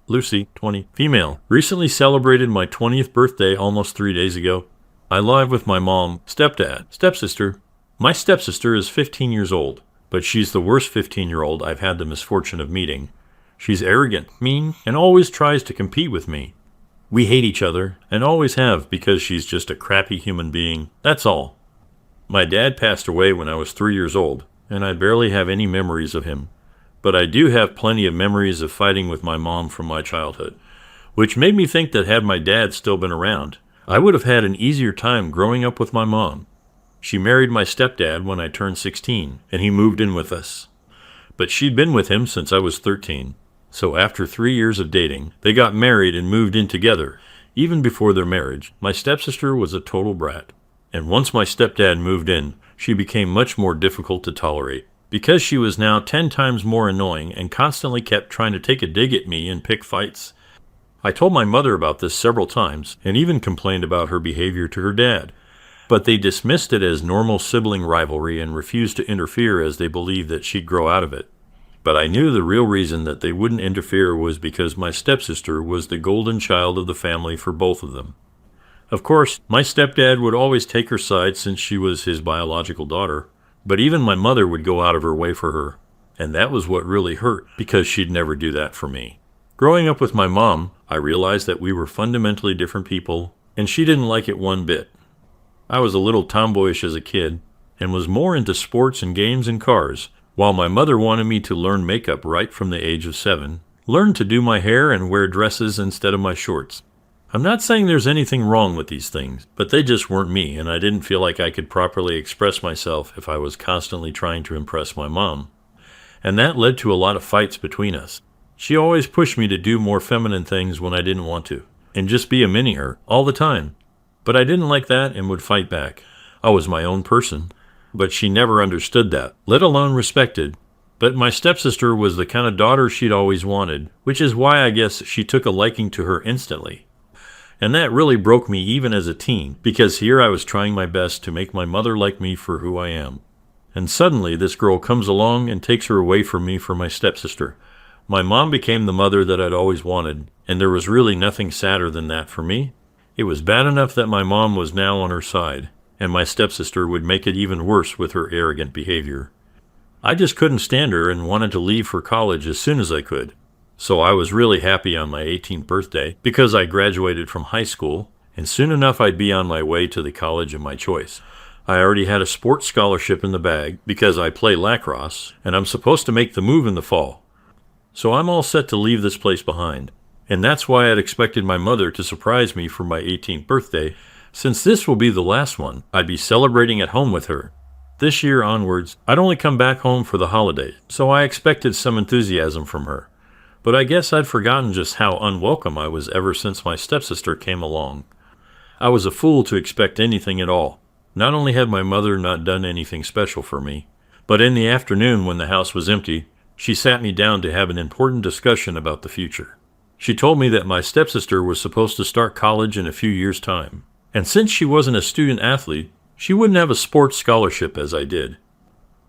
Lucy, 20, female. Recently celebrated my 20th birthday almost 3 days ago. I live with my mom, stepdad, stepsister. My stepsister is 15 years old, but she's the worst 15-year-old I've had the misfortune of meeting. She's arrogant, mean, and always tries to compete with me. We hate each other, and always have, because she's just a crappy human being. That's all. My dad passed away when I was 3 years old, and I barely have any memories of him. But I do have plenty of memories of fighting with my mom from my childhood, which made me think that had my dad still been around, I would have had an easier time growing up with my mom. She married my stepdad when I turned 16, and he moved in with us. But she'd been with him since I was 13. So after 3 years of dating, they got married and moved in together. Even before their marriage, my stepsister was a total brat. And once my stepdad moved in, she became much more difficult to tolerate, because she was now 10 times more annoying and constantly kept trying to take a dig at me and pick fights. I told my mother about this several times and even complained about her behavior to her dad, but they dismissed it as normal sibling rivalry and refused to interfere as they believed that she'd grow out of it. But I knew the real reason that they wouldn't interfere was because my stepsister was the golden child of the family for both of them. Of course, my stepdad would always take her side since she was his biological daughter, but even my mother would go out of her way for her, and that was what really hurt, because she'd never do that for me. Growing up with my mom, I realized that we were fundamentally different people, and she didn't like it one bit. I was a little tomboyish as a kid, and was more into sports and games and cars, while my mother wanted me to learn makeup right from the age of 7, learn to do my hair and wear dresses instead of my shorts. I'm not saying there's anything wrong with these things, but they just weren't me, and I didn't feel like I could properly express myself if I was constantly trying to impress my mom. And that led to a lot of fights between us. She always pushed me to do more feminine things when I didn't want to, and just be a mini-her all the time. But I didn't like that and would fight back. I was my own person, but she never understood that, let alone respected. But my stepsister was the kind of daughter she'd always wanted, which is why I guess she took a liking to her instantly. And that really broke me even as a teen, because here I was trying my best to make my mother like me for who I am. And suddenly this girl comes along and takes her away from me for my stepsister. My mom became the mother that I'd always wanted, and there was really nothing sadder than that for me. It was bad enough that my mom was now on her side, and my stepsister would make it even worse with her arrogant behavior. I just couldn't stand her and wanted to leave for college as soon as I could. So I was really happy on my 18th birthday because I graduated from high school, and soon enough I'd be on my way to the college of my choice. I already had a sports scholarship in the bag because I play lacrosse, and I'm supposed to make the move in the fall. So I'm all set to leave this place behind. And that's why I'd expected my mother to surprise me for my 18th birthday, since this will be the last one. I'd be celebrating at home with her. This year onwards, I'd only come back home for the holidays, so I expected some enthusiasm from her. But I guess I'd forgotten just how unwelcome I was ever since my stepsister came along. I was a fool to expect anything at all. Not only had my mother not done anything special for me, but in the afternoon when the house was empty, she sat me down to have an important discussion about the future. She told me that my stepsister was supposed to start college in a few years' time, and since she wasn't a student athlete, she wouldn't have a sports scholarship as I did.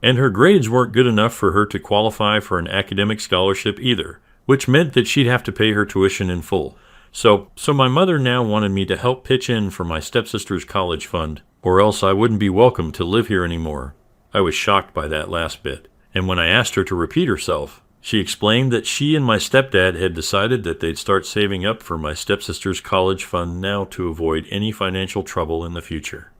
And her grades weren't good enough for her to qualify for an academic scholarship either, which meant that she'd have to pay her tuition in full. So my mother now wanted me to help pitch in for my stepsister's college fund, or else I wouldn't be welcome to live here anymore. I was shocked by that last bit. And when I asked her to repeat herself, she explained that she and my stepdad had decided that they'd start saving up for my stepsister's college fund now to avoid any financial trouble in the future.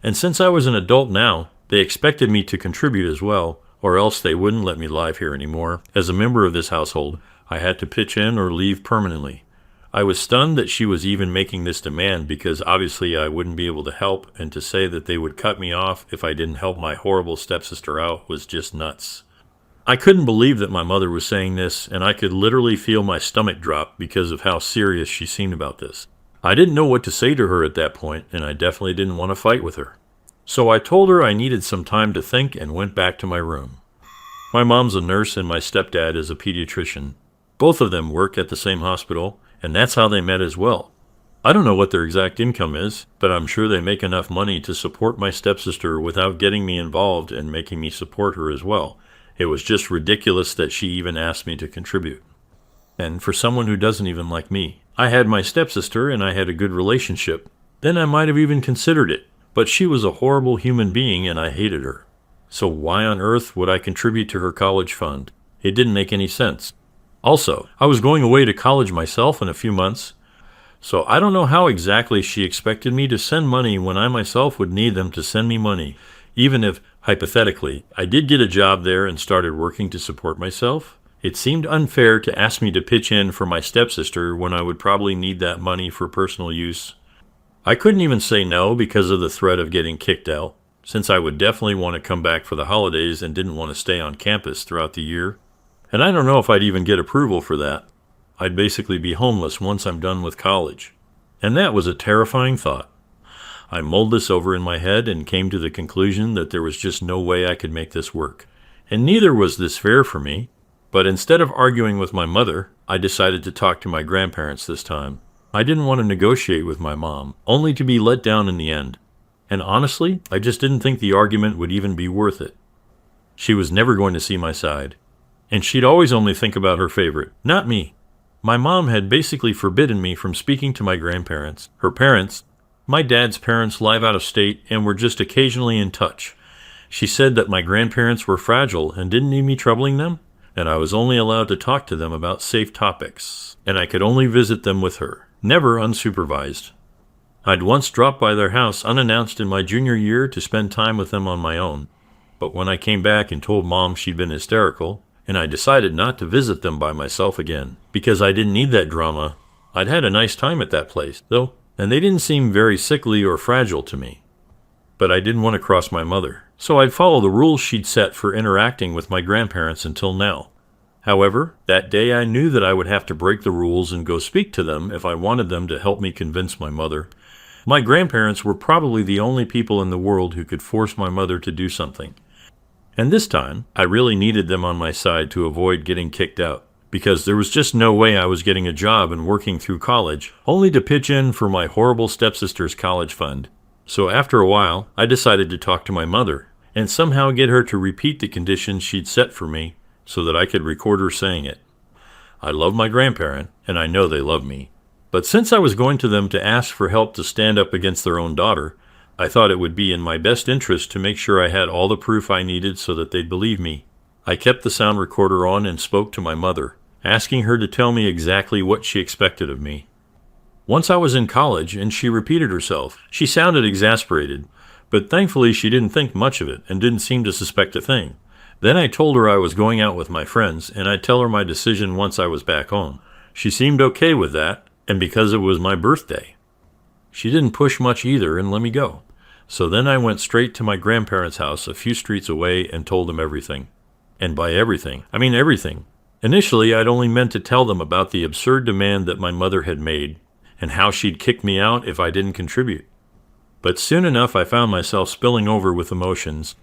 And since I was an adult now, they expected me to contribute as well, or else they wouldn't let me live here anymore. As a member of this household, I had to pitch in or leave permanently. I was stunned that she was even making this demand because obviously I wouldn't be able to help, and to say that they would cut me off if I didn't help my horrible stepsister out was just nuts. I couldn't believe that my mother was saying this, and I could literally feel my stomach drop because of how serious she seemed about this. I didn't know what to say to her at that point, and I definitely didn't want to fight with her. So I told her I needed some time to think and went back to my room. My mom's a nurse and my stepdad is a pediatrician. Both of them work at the same hospital, and that's how they met as well. I don't know what their exact income is, but I'm sure they make enough money to support my stepsister without getting me involved and making me support her as well. It was just ridiculous that she even asked me to contribute. And for someone who doesn't even like me, I had my stepsister and I had a good relationship. Then I might have even considered it. But she was a horrible human being and I hated her. So why on earth would I contribute to her college fund? It didn't make any sense. Also, I was going away to college myself in a few months, so I don't know how exactly she expected me to send money when I myself would need them to send me money, even if, hypothetically, I did get a job there and started working to support myself. It seemed unfair to ask me to pitch in for my stepsister when I would probably need that money for personal use. I couldn't even say no because of the threat of getting kicked out, since I would definitely want to come back for the holidays and didn't want to stay on campus throughout the year. And I don't know if I'd even get approval for that. I'd basically be homeless once I'm done with college. And that was a terrifying thought. I mulled this over in my head and came to the conclusion that there was just no way I could make this work. And neither was this fair for me. But instead of arguing with my mother, I decided to talk to my grandparents this time. I didn't want to negotiate with my mom, only to be let down in the end. And honestly, I just didn't think the argument would even be worth it. She was never going to see my side. And she'd always only think about her favorite, not me. My mom had basically forbidden me from speaking to my grandparents. Her parents, my dad's parents, live out of state and were just occasionally in touch. She said that my grandparents were fragile and didn't need me troubling them, and I was only allowed to talk to them about safe topics, and I could only visit them with her, never unsupervised. I'd once dropped by their house unannounced in my junior year to spend time with them on my own, but when I came back and told Mom she'd been hysterical, and I decided not to visit them by myself again, because I didn't need that drama. I'd had a nice time at that place, though, and they didn't seem very sickly or fragile to me. But I didn't want to cross my mother, so I'd follow the rules she'd set for interacting with my grandparents until now. However, that day I knew that I would have to break the rules and go speak to them if I wanted them to help me convince my mother. My grandparents were probably the only people in the world who could force my mother to do something. And this time, I really needed them on my side to avoid getting kicked out, because there was just no way I was getting a job and working through college, only to pitch in for my horrible stepsister's college fund. So after a while, I decided to talk to my mother, and somehow get her to repeat the conditions she'd set for me, so that I could record her saying it. I love my grandparent, and I know they love me. But since I was going to them to ask for help to stand up against their own daughter, I thought it would be in my best interest to make sure I had all the proof I needed so that they'd believe me. I kept the sound recorder on and spoke to my mother, asking her to tell me exactly what she expected of me. Once I was in college and she repeated herself, she sounded exasperated, but thankfully she didn't think much of it and didn't seem to suspect a thing. Then I told her I was going out with my friends and I'd tell her my decision once I was back home. She seemed okay with that, and because it was my birthday. She didn't push much either and let me go. So then I went straight to my grandparents' house a few streets away and told them everything. And by everything, I mean everything. Initially, I'd only meant to tell them about the absurd demand that my mother had made and how she'd kick me out if I didn't contribute. But soon enough, I found myself spilling over with emotions,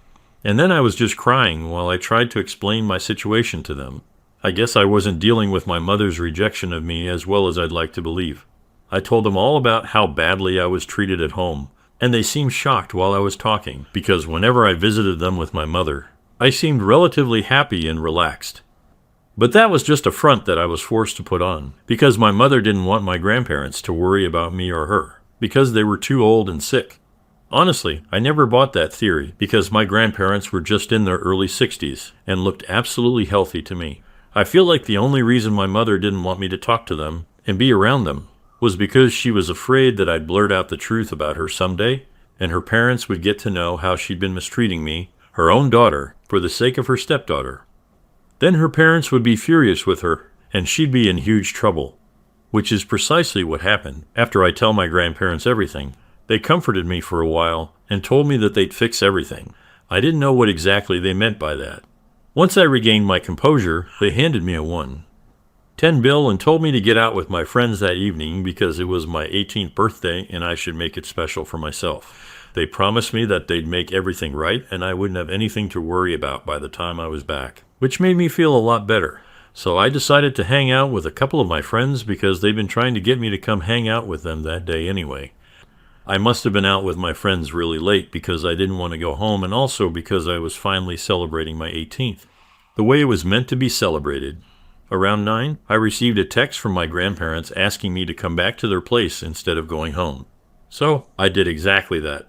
and then I was just crying while I tried to explain my situation to them. I guess I wasn't dealing with my mother's rejection of me as well as I'd like to believe. I told them all about how badly I was treated at home, and they seemed shocked while I was talking, because whenever I visited them with my mother, I seemed relatively happy and relaxed. But that was just a front that I was forced to put on, because my mother didn't want my grandparents to worry about me or her, because they were too old and sick. Honestly, I never bought that theory, because my grandparents were just in their early 60s and looked absolutely healthy to me. I feel like the only reason my mother didn't want me to talk to them and be around them was because she was afraid that I'd blurt out the truth about her someday, and her parents would get to know how she'd been mistreating me, her own daughter, for the sake of her stepdaughter. Then her parents would be furious with her, and she'd be in huge trouble, which is precisely what happened after I tell my grandparents everything. They comforted me for a while and told me that they'd fix everything. I didn't know what exactly they meant by that. Once I regained my composure, they handed me a $10 bill and told me to get out with my friends that evening because it was my 18th birthday and I should make it special for myself. They promised me that they'd make everything right and I wouldn't have anything to worry about by the time I was back, which made me feel a lot better. So I decided to hang out with a couple of my friends because they'd been trying to get me to come hang out with them that day anyway. I must have been out with my friends really late because I didn't want to go home and also because I was finally celebrating my 18th, the way it was meant to be celebrated. Around 9, I received a text from my grandparents asking me to come back to their place instead of going home. So I did exactly that.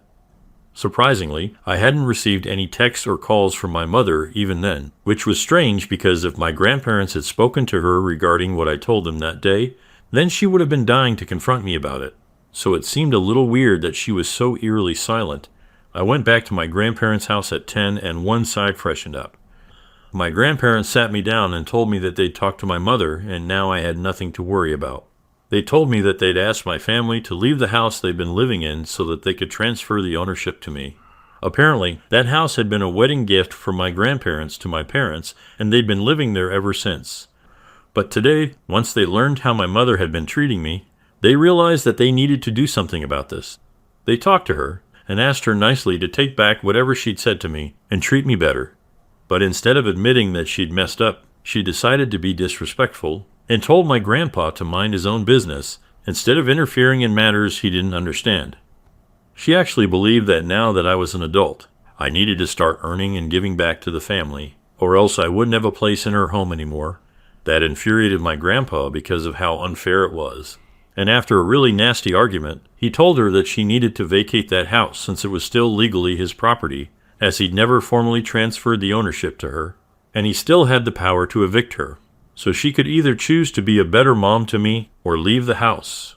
Surprisingly, I hadn't received any texts or calls from my mother even then, which was strange because if my grandparents had spoken to her regarding what I told them that day, then she would have been dying to confront me about it. So it seemed a little weird that she was so eerily silent. I went back to my grandparents' house at 10 and one side freshened up. My grandparents sat me down and told me that they'd talked to my mother and now I had nothing to worry about. They told me that they'd asked my family to leave the house they'd been living in so that they could transfer the ownership to me. Apparently, that house had been a wedding gift from my grandparents to my parents, and they'd been living there ever since. But today, once they learned how my mother had been treating me, they realized that they needed to do something about this. They talked to her and asked her nicely to take back whatever she'd said to me and treat me better. But instead of admitting that she'd messed up, she decided to be disrespectful and told my grandpa to mind his own business instead of interfering in matters he didn't understand. She actually believed that now that I was an adult, I needed to start earning and giving back to the family, or else I wouldn't have a place in her home anymore. That infuriated my grandpa because of how unfair it was. And after a really nasty argument, he told her that she needed to vacate that house since it was still legally his property, as he'd never formally transferred the ownership to her, and he still had the power to evict her. So she could either choose to be a better mom to me or leave the house.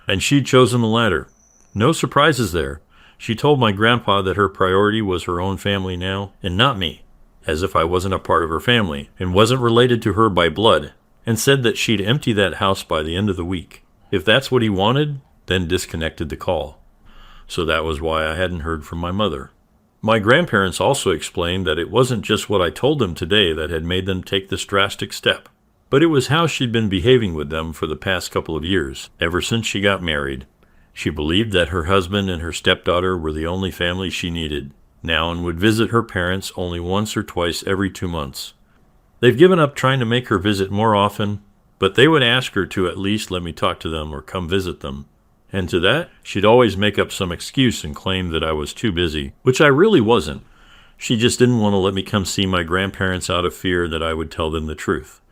And she'd chosen the latter. No surprises there. She told my grandpa that her priority was her own family now and not me, as if I wasn't a part of her family and wasn't related to her by blood, and said that she'd empty that house by the end of the week. If that's what he wanted, then disconnected the call. So that was why I hadn't heard from my mother. My grandparents also explained that it wasn't just what I told them today that had made them take this drastic step, but it was how she'd been behaving with them for the past couple of years, ever since she got married. She believed that her husband and her stepdaughter were the only family she needed now and would visit her parents only once or twice every 2 months. They've given up trying to make her visit more often, but they would ask her to at least let me talk to them or come visit them. And to that, she'd always make up some excuse and claim that I was too busy, which I really wasn't. She just didn't want to let me come see my grandparents out of fear that I would tell them the truth.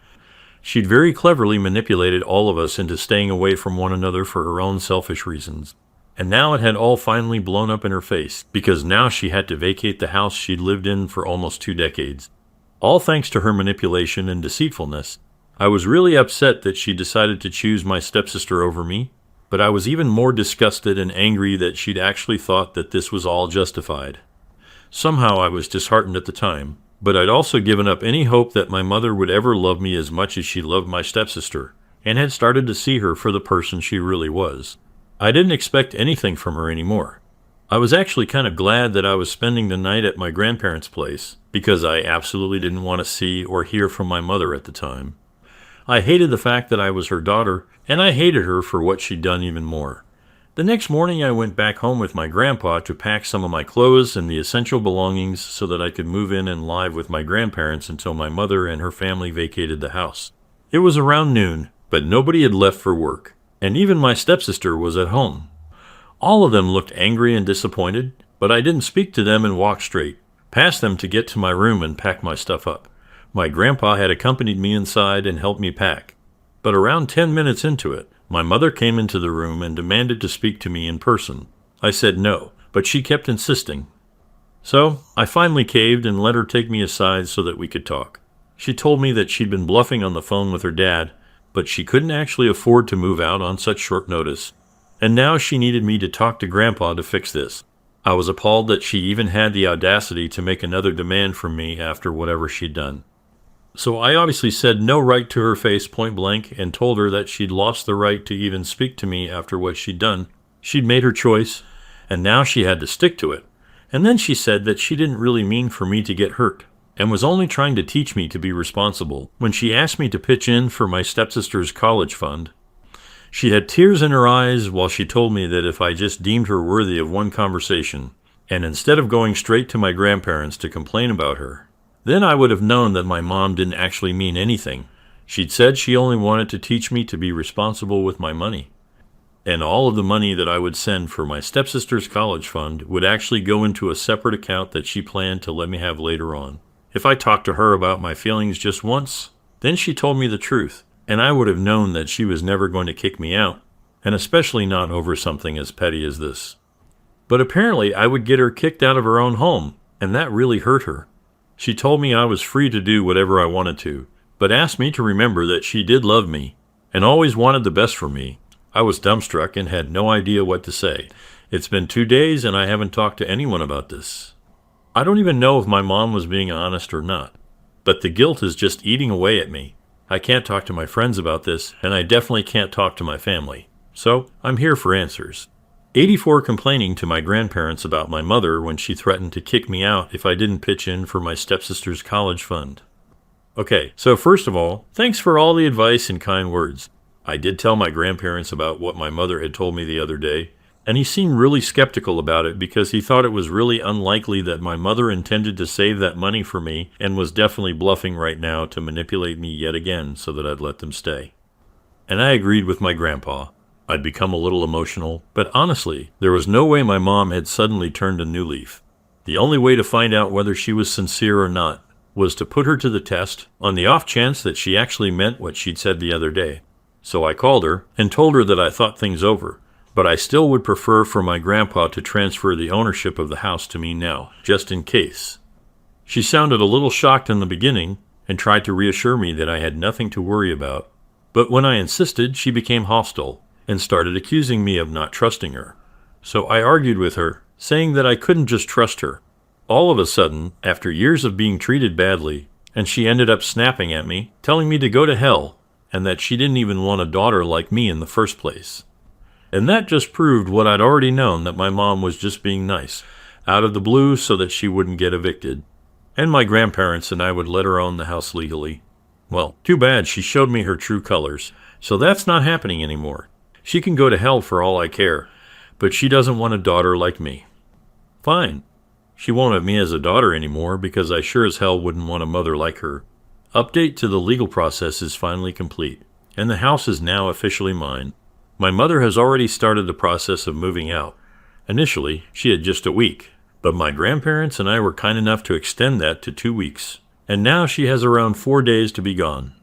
She'd very cleverly manipulated all of us into staying away from one another for her own selfish reasons. And now it had all finally blown up in her face, because now she had to vacate the house she'd lived in for almost 2 decades. All thanks to her manipulation and deceitfulness. I was really upset that she decided to choose my stepsister over me, but I was even more disgusted and angry that she'd actually thought that this was all justified. Somehow I was disheartened at the time, but I'd also given up any hope that my mother would ever love me as much as she loved my stepsister, and had started to see her for the person she really was. I didn't expect anything from her anymore. I was actually kind of glad that I was spending the night at my grandparents' place, because I absolutely didn't want to see or hear from my mother at the time. I hated the fact that I was her daughter, and I hated her for what she'd done even more. The next morning I went back home with my grandpa to pack some of my clothes and the essential belongings so that I could move in and live with my grandparents until my mother and her family vacated the house. It was around noon, but nobody had left for work, and even my stepsister was at home. All of them looked angry and disappointed, but I didn't speak to them and walked straight, past them to get to my room and pack my stuff up. My grandpa had accompanied me inside and helped me pack. But around 10 minutes into it, my mother came into the room and demanded to speak to me in person. I said no, but she kept insisting. So I finally caved and let her take me aside so that we could talk. She told me that she'd been bluffing on the phone with her dad, but she couldn't actually afford to move out on such short notice. And now she needed me to talk to Grandpa to fix this. I was appalled that she even had the audacity to make another demand from me after whatever she'd done. So I obviously said no right to her face point blank and told her that she'd lost the right to even speak to me after what she'd done. She'd made her choice, and now she had to stick to it. And then she said that she didn't really mean for me to get hurt, and was only trying to teach me to be responsible when she asked me to pitch in for my stepsister's college fund. She had tears in her eyes while she told me that if I just deemed her worthy of one conversation, and instead of going straight to my grandparents to complain about her, then I would have known that my mom didn't actually mean anything. She'd said she only wanted to teach me to be responsible with my money. And all of the money that I would send for my stepsister's college fund would actually go into a separate account that she planned to let me have later on. If I talked to her about my feelings just once, Then she told me the truth, and I would have known that she was never going to kick me out, and especially not over something as petty as this. But apparently I would get her kicked out of her own home, and that really hurt her. She told me I was free to do whatever I wanted to, but asked me to remember that she did love me, and always wanted the best for me. I was dumbstruck and had no idea what to say. It's been 2 days and I haven't talked to anyone about this. I don't even know if my mom was being honest or not, but the guilt is just eating away at me. I can't talk to my friends about this, and I definitely can't talk to my family. So, I'm here for answers. 84 complaining to my grandparents about my mother when she threatened to kick me out if I didn't pitch in for my stepsister's college fund. Okay, so first of all, thanks for all the advice and kind words. I did tell my grandparents about what my mother had told me the other day, and he seemed really skeptical about it because he thought it was really unlikely that my mother intended to save that money for me and was definitely bluffing right now to manipulate me yet again so that I'd let them stay. And I agreed with my grandpa. I'd become a little emotional, but honestly, there was no way my mom had suddenly turned a new leaf. The only way to find out whether she was sincere or not was to put her to the test on the off chance that she actually meant what she'd said the other day. So I called her and told her that I thought things over, but I still would prefer for my grandpa to transfer the ownership of the house to me now, just in case. She sounded a little shocked in the beginning and tried to reassure me that I had nothing to worry about, but when I insisted, she became hostile and started accusing me of not trusting her. So I argued with her, saying that I couldn't just trust her. All of a sudden, after years of being treated badly, and she ended up snapping at me, telling me to go to hell, and that she didn't even want a daughter like me in the first place. And that just proved what I'd already known, that my mom was just being nice, out of the blue so that she wouldn't get evicted. And my grandparents and I would let her own the house legally. Well, too bad she showed me her true colors, so that's not happening anymore. She can go to hell for all I care, but she doesn't want a daughter like me. Fine. She won't have me as a daughter anymore because I sure as hell wouldn't want a mother like her. Update to the legal process is finally complete, and the house is now officially mine. My mother has already started the process of moving out. Initially, she had just a week, but my grandparents and I were kind enough to extend that to 2 weeks, and now she has around 4 days to be gone.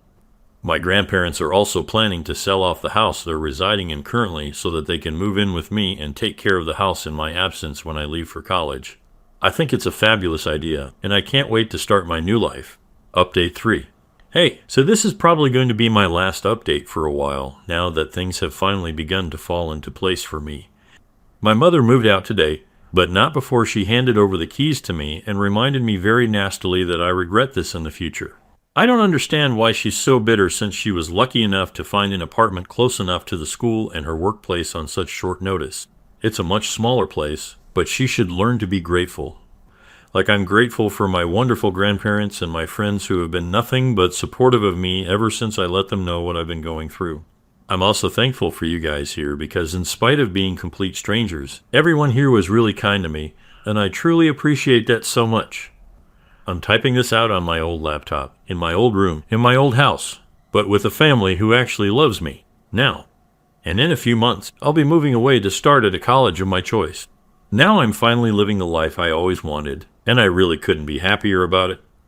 My grandparents are also planning to sell off the house they're residing in currently so that they can move in with me and take care of the house in my absence when I leave for college. I think it's a fabulous idea, and I can't wait to start my new life. Update 3. Hey, so this is probably going to be my last update for a while, now that things have finally begun to fall into place for me. My mother moved out today, but not before she handed over the keys to me and reminded me very nastily that I regret this in the future. I don't understand why she's so bitter since she was lucky enough to find an apartment close enough to the school and her workplace on such short notice. It's a much smaller place, but she should learn to be grateful. Like I'm grateful for my wonderful grandparents and my friends who have been nothing but supportive of me ever since I let them know what I've been going through. I'm also thankful for you guys here because in spite of being complete strangers, everyone here was really kind to me, and I truly appreciate that so much. I'm typing this out on my old laptop, in my old room, in my old house, but with a family who actually loves me, now. And in a few months, I'll be moving away to start at a college of my choice. Now I'm finally living the life I always wanted, and I really couldn't be happier about it.